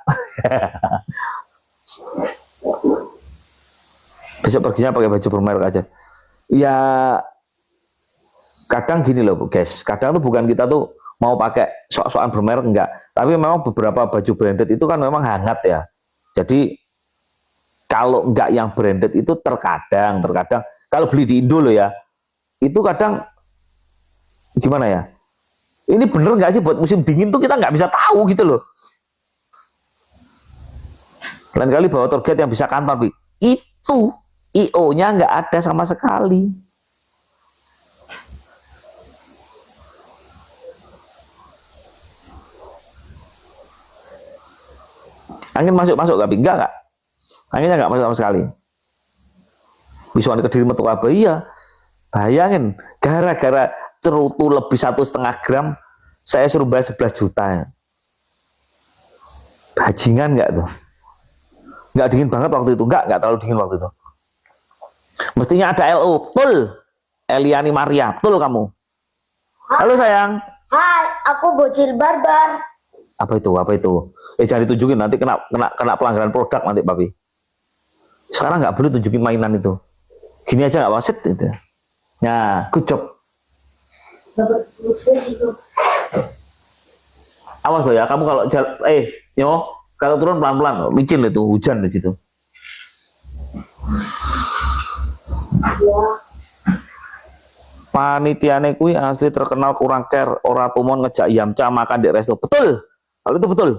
Besok perginya pakai baju bermerek aja. Ya kadang gini loh guys, kadang tuh bukan kita tuh mau pakai sok-sokan bermerek enggak, tapi memang beberapa baju branded itu kan memang hangat ya. Jadi kalau enggak yang branded itu terkadang kalau beli di Indo loh ya, itu kadang gimana ya, ini bener nggak sih buat musim dingin tuh kita nggak bisa tahu gitu loh. Lain kali bawa tour guide yang bisa kantor, itu IO-nya nggak ada sama sekali. Angin masuk nggak, enggak, anginnya nggak masuk sama sekali. Bisa ke diri metu apa, iya. Bayangin, gara-gara cerutu lebih 1,5 gram, saya suruh bayar 11 juta. Bajingan nggak tuh? Nggak dingin banget waktu itu, nggak terlalu dingin waktu itu. Mestinya ada LO, betul. Eliani Maria, betul kamu. Halo sayang. Hai, aku bocil barbar. Apa itu? Jangan ditunjukin, nanti kena pelanggaran produk nanti papi. Sekarang nggak boleh tunjukin mainan itu. Gini aja nggak wasit itu. Nah, good job. Awas loh ya, kamu kalau kalau turun pelan-pelan, licin itu, hujan di situ. Ya. Panitiane kuwi asli terkenal kurang care, ora tumon ngejak Yamcha makan di resto. Betul. Kalau itu betul.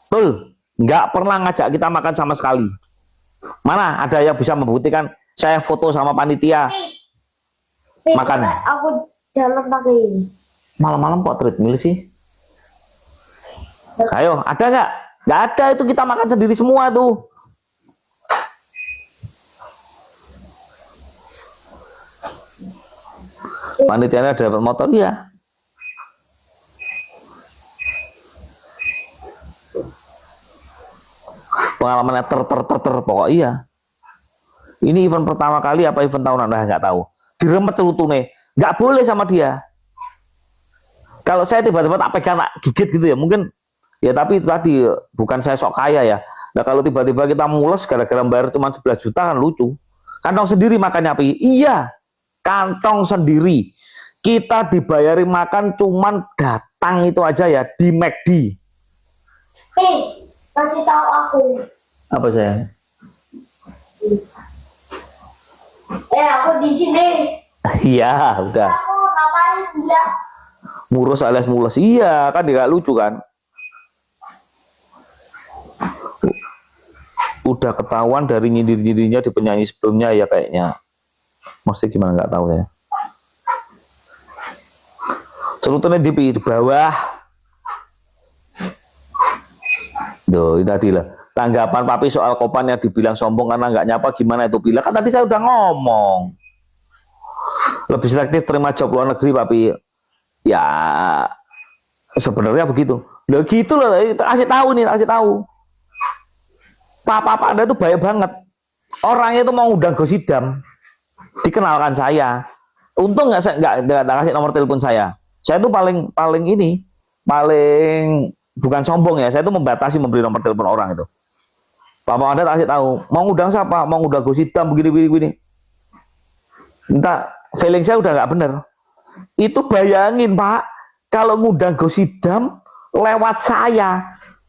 Betul. Nggak pernah ngajak kita makan sama sekali. Mana ada yang bisa membuktikan saya foto sama panitia makan? Aku jalan pakai ini. Malam-malam kok treadmill sih? Ayo, ada nggak? Nggak ada, itu kita makan sendiri semua tuh. Panitianya dapat motor ya. Pengalamannya pokok iya. Ini event pertama kali apa event tahunan, nah nggak tahu. Diremet celutune, nggak boleh sama dia. Kalau saya tiba-tiba tak pegang, tak gigit gitu ya, mungkin ya, tapi itu tadi bukan saya sok kaya ya. Nah kalau tiba-tiba kita mules gara-gara bayar cuma 11 juta kan lucu. Kantong sendiri makannya api. Iya, kantong sendiri. Kita dibayari makan cuman datang itu aja ya di McD. Kasih tahu aku. Apa sayang? Aku di sini. Iya, udah. Aku ngapain dia? Murus alias mules. Iya, kan dia gak lucu kan? Udah ketahuan dari nyindir-nyindirnya di penyanyi sebelumnya ya kayaknya. Maksudnya gimana nggak tahu ya. Cerutunnya di bawah. Duh, ini tadi lah. Tanggapan papi soal Kopan yang dibilang sombong karena nggak nyapa gimana itu Pila? Kan tadi saya udah ngomong. Lebih selektif terima job luar negeri papi. Ya sebenarnya begitu. Loh gitu loh, kasih tahu nih, kasih tahu. Papa Anda itu baik banget. Orangnya itu mau undang Gosidam, dikenalkan saya. Untung saya nggak kasih nomor telepon saya. Saya itu paling bukan sombong ya. Saya itu membatasi memberi nomor telepon orang itu. Papa Anda kasih tahu, mau undang siapa? Mau undang Gosidam begini. Entah, feeling saya udah nggak bener. Itu bayangin Pak, kalau ngundang Gosidam lewat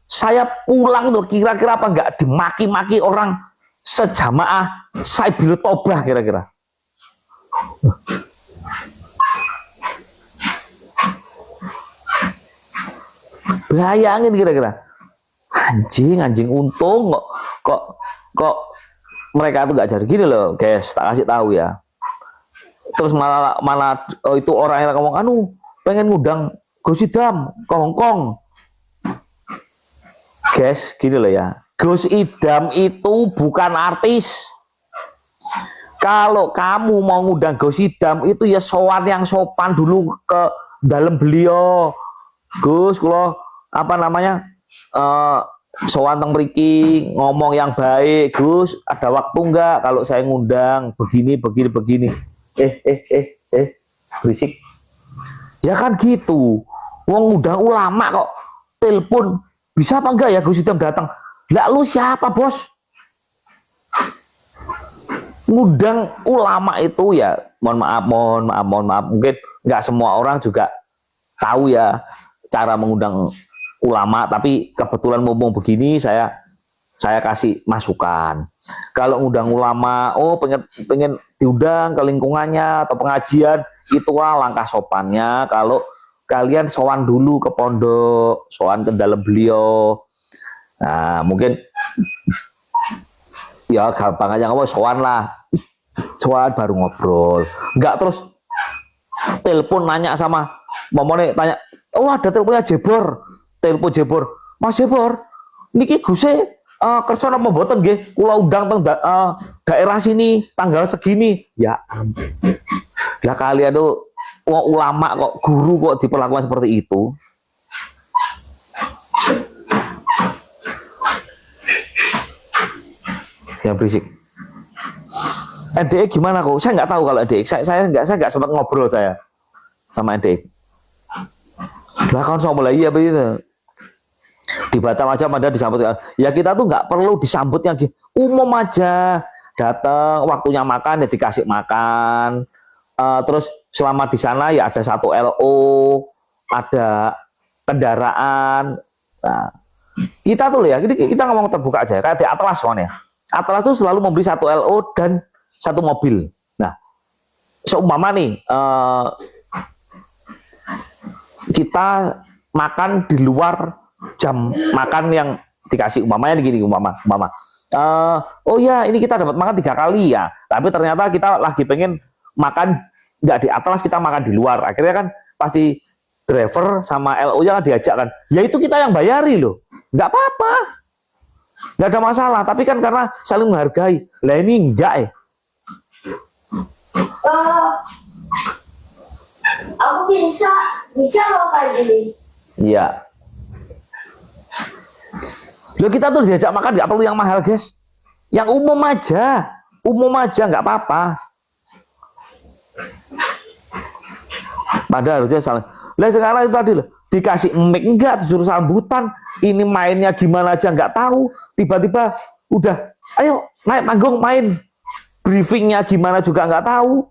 saya pulang tuh kira-kira apa nggak dimaki-maki orang sejamaah saya bilu tobah kira-kira. Bayangin kira-kira. Anjing untung kok mereka tuh nggak jadi gini loh, guys. Tak kasih tahu ya. Terus malah itu orang yang ngomong, pengen ngundang Gus Idam ke Hong Kong. Guys, gini loh ya. Gus Idam itu bukan artis. Kalau kamu mau ngundang Gus Idam itu ya sowan yang sopan dulu ke dalam beliau. Gus, kalau apa namanya? Sowan teng mriki ngomong yang baik, Gus, ada waktu enggak kalau saya ngundang begini berisik ya kan gitu. Wong ngundang ulama kok telepon, bisa apa enggak ya Gus Idam datang. Lah lu siapa, bos? Ngundang ulama itu ya mohon maaf mungkin enggak semua orang juga tahu ya cara mengundang ulama, tapi kebetulan mumpung begini saya kasih masukan. Kalau ngundang ulama, pengen diundang ke lingkungannya atau pengajian, itulah langkah sopannya. Kalau kalian sowan dulu ke pondok, sowan ke dalam beliau. Nah, mungkin ya gampang aja ngomong sowan lah. Sowan baru ngobrol. Enggak terus telepon nanya sama momone tanya, ada teleponnya Jebor. Telepon Jebor, Mas Jebor, niki Guse kersa napa mboten nggih? Kula undang teng daerah sini tanggal segini. Ya ampun. Lah kalian tuh ulama kok, guru kok diperlakukan seperti itu. Yang berisik. NDX gimana kok? Saya nggak tahu kalau NDX. Saya nggak sempat ngobrol saya sama NDX. Lah kan sama lagi ya begitu. Di Batam aja pada disambut ya, kita tuh nggak perlu disambut yang umum aja, datang waktunya makan ya dikasih makan, terus selama di sana ya ada 1 LO, ada kendaraan. Nah, kita tuh ya, kita ngomong terbuka aja kayak di Atlas ya. Atlas tuh selalu memberi 1 LO dan 1 mobil. Nah, seumpama nih kita makan di luar jam makan yang dikasih, umpamanya gini, oh ya ini kita dapat makan 3 kali ya, tapi ternyata kita lagi pengen makan nggak di Atlas, kita makan di luar. Akhirnya kan pasti driver sama LO-nya kan diajak kan, ya itu kita yang bayari loh, nggak apa-apa, nggak ada masalah. Tapi kan karena saling menghargai. Lah ini enggak Aku bisa loh kayak gini. Iya. Loh, kita tuh diajak makan nggak perlu yang mahal, guys. Yang umum aja nggak apa-apa. Padahal harusnya salah. Lah sekarang itu tadi loh, dikasih mic enggak, disuruh sambutan, ini mainnya gimana aja nggak tahu, tiba-tiba udah, ayo naik panggung main, briefingnya gimana juga nggak tahu.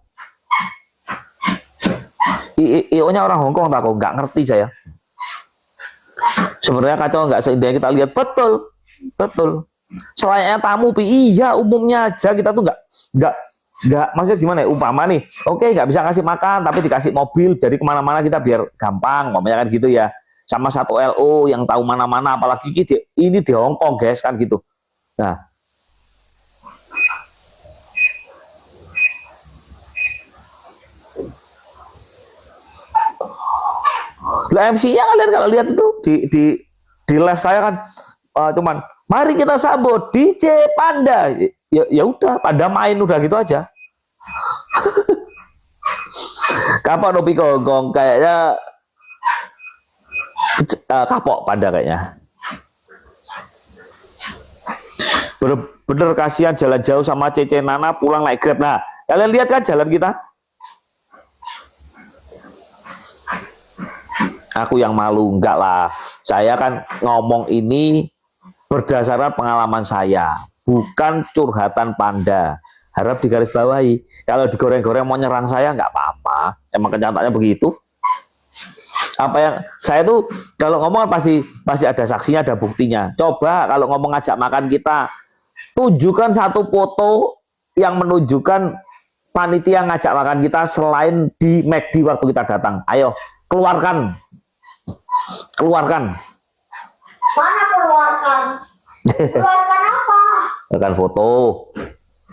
IO-nya orang Hongkong tak kok, nggak ngerti saya. Sebenarnya kacau nggak seindah kita lihat, betul. Selayaknya tamu, iya umumnya aja, kita tuh nggak maksudnya gimana ya, umpama nih, oke nggak bisa kasih makan tapi dikasih mobil dari kemana-mana kita biar gampang, ngomongnya kan gitu ya, sama 1 LO yang tahu mana-mana, apalagi ini di Hongkong guys kan gitu. Nah, MC-nya kalian kalau lihat itu di live saya kan cuman mari kita sambut DJ Panda, ya udah pada main udah gitu aja. Kapok Nopi Gonggong kayaknya kapok Panda kayaknya. Bener-bener kasihan jalan jauh sama Cece Nana pulang naik Grab. Nah, kalian lihat kan jalan kita? Aku yang malu, enggak lah. Saya kan ngomong ini berdasarkan pengalaman saya, bukan curhatan Panda. Harap digarisbawahi. Kalau digoreng-goreng mau nyerang saya nggak apa-apa. Emang kenyataannya begitu. Apa yang saya tuh kalau ngomong pasti ada saksinya, ada buktinya. Coba kalau ngomong ngajak makan kita, tunjukkan 1 foto yang menunjukkan panitia ngajak makan kita selain di McD waktu kita datang. Ayo keluarkan Keluarkan. Mana keluarkan? Keluarkan apa? Keluarkan foto.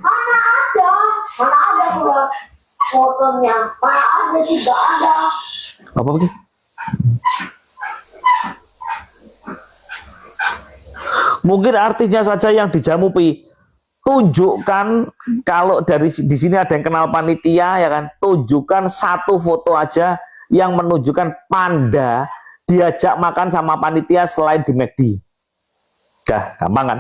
Mana ada? Mana ada keluar fotonya? Mana ada? Tidak ada. Apa begini? Mungkin artinya saja yang dijamu Pi. Tunjukkan kalau di sini ada yang kenal panitia ya kan, tunjukkan satu foto aja yang menunjukkan Panda diajak makan sama panitia selain di McD. Dah, gampang kan?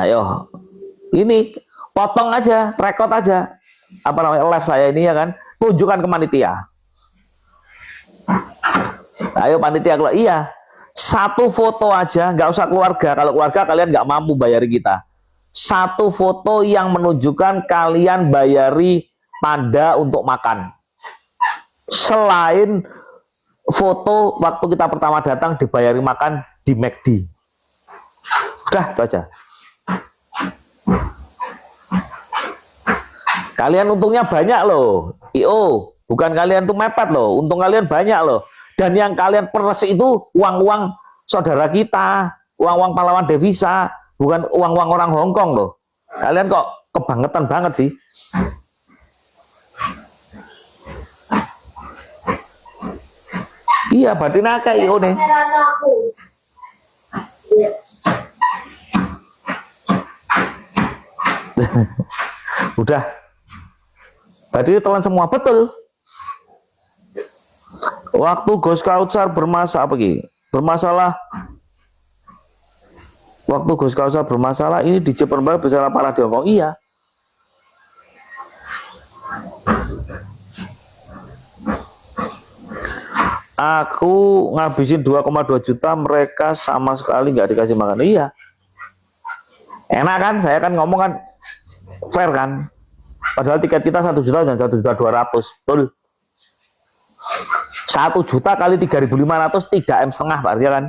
Ayo, ini potong aja, rekod aja, apa namanya live saya ini ya kan, tunjukkan ke panitia. Ayo panitia kalau iya. Satu foto aja, nggak usah keluarga. Kalau keluarga kalian nggak mampu bayari kita. Satu foto yang menunjukkan kalian bayari Panda untuk makan. Selain foto waktu kita pertama datang dibayari makan di McD. Udah, itu aja. Kalian untungnya banyak loh. IO, bukan kalian tuh mepet loh. Untung kalian banyak loh. Dan yang kalian peres itu uang-uang saudara kita, uang-uang pahlawan devisa, bukan uang-uang orang Hongkong loh. Kalian kok kebangetan banget sih. Iya, batin akeh IO nih. Kameranya aku. Iya. Udah. Tadi telan semua, betul. Waktu Ghost Culture bermasalah apa gitu? Bermasalah. Waktu Ghost Culture bermasalah ini di Jepang bersama para di Hongkong. Iya. Aku ngabisin 2,2 juta, mereka sama sekali nggak dikasih makan. Iya. Enak kan? Saya kan ngomong kan fair kan? Padahal tiket kita 1 juta dan 1.200.000, betul. 1 juta kali 3.500, 3 M setengah berarti kan?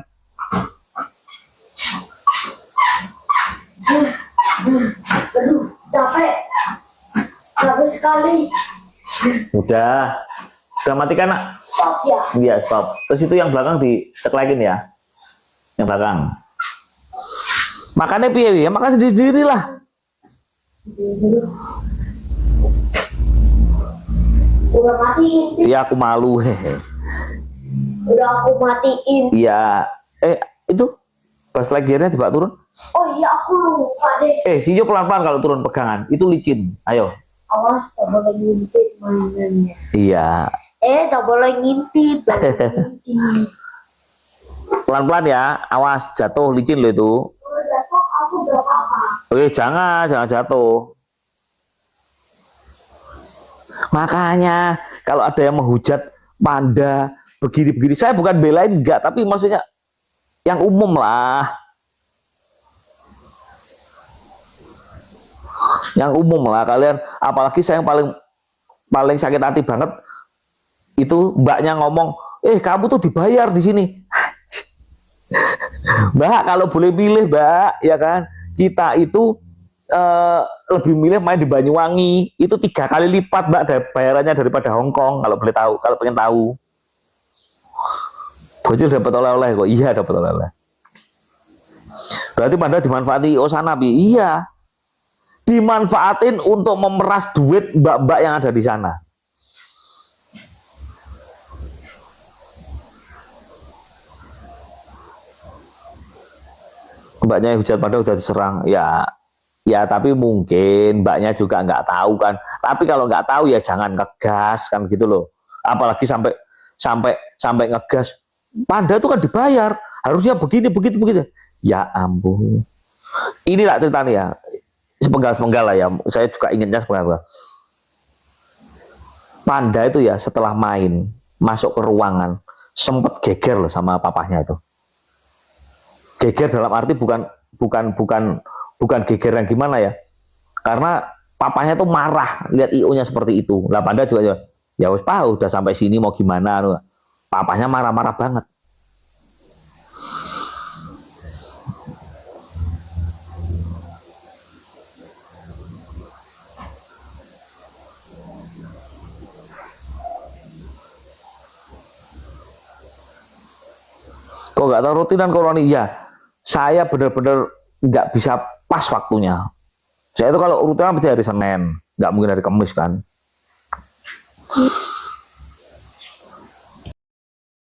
Aduh, capek. Capek sekali. Udah matikan nak. Stop ya. Iya, stop. Terus itu yang belakang diceklekin ya. Yang belakang. Makannya piye ya? Makan sendiri-sendiri lah. Udah matiin. Iya, aku malu. Udah aku matiin. Iya. Itu pas lagi gearnya coba turun. Oh iya, aku lupa deh. Sinyo pelan-pelan kalau turun pegangan. Itu licin. Ayo. Awas, tak boleh ngintip mainannya. Iya. Tak boleh ngintip. Pelan-pelan ya. Awas, jatuh licin loh itu. Udah jatuh, aku berapa apa? Jangan jatuh. Makanya kalau ada yang menghujat Panda begini-begini, saya bukan belain enggak, tapi maksudnya yang umum lah. Yang umum lah kalian, apalagi saya yang paling sakit hati banget itu mbaknya ngomong, kamu tuh dibayar di sini. Mbak, kalau boleh pilih Mbak, ya kan, kita itu lebih milih main di Banyuwangi, itu 3 kali lipat Mbak bayarannya daripada Hongkong, kalau boleh tahu, kalau pengen tahu. Bocil dapat oleh-oleh kok. Iya, dapat oleh-oleh. Berarti Panda dimanfaati sana Bi. Iya. Dimanfaatin untuk memeras duit mbak-mbak yang ada di sana. Mbaknya yang hujat Panda udah diserang. Ya tapi mungkin mbaknya juga nggak tahu kan. Tapi kalau nggak tahu ya jangan ngegas kan gitu loh. Apalagi sampai ngegas. Panda itu kan dibayar, harusnya begini begitu. Ya ampun. Inilah ceritanya ya. Sepenggal lah ya. Saya juga inginnya sepenggal. Panda itu ya setelah main masuk ke ruangan sempet geger loh sama papahnya itu. Geger dalam arti bukan geger yang gimana ya, karena papanya tuh marah lihat IO-nya seperti itu. Lah Panda juga ya wes udah sampai sini mau gimana, papanya marah-marah banget. Kok nggak tahu rutinan kalau nih? Ya, saya benar-benar nggak bisa pas waktunya. Saya itu kalau rutinan pasti hari Senin, nggak mungkin hari Kamis kan.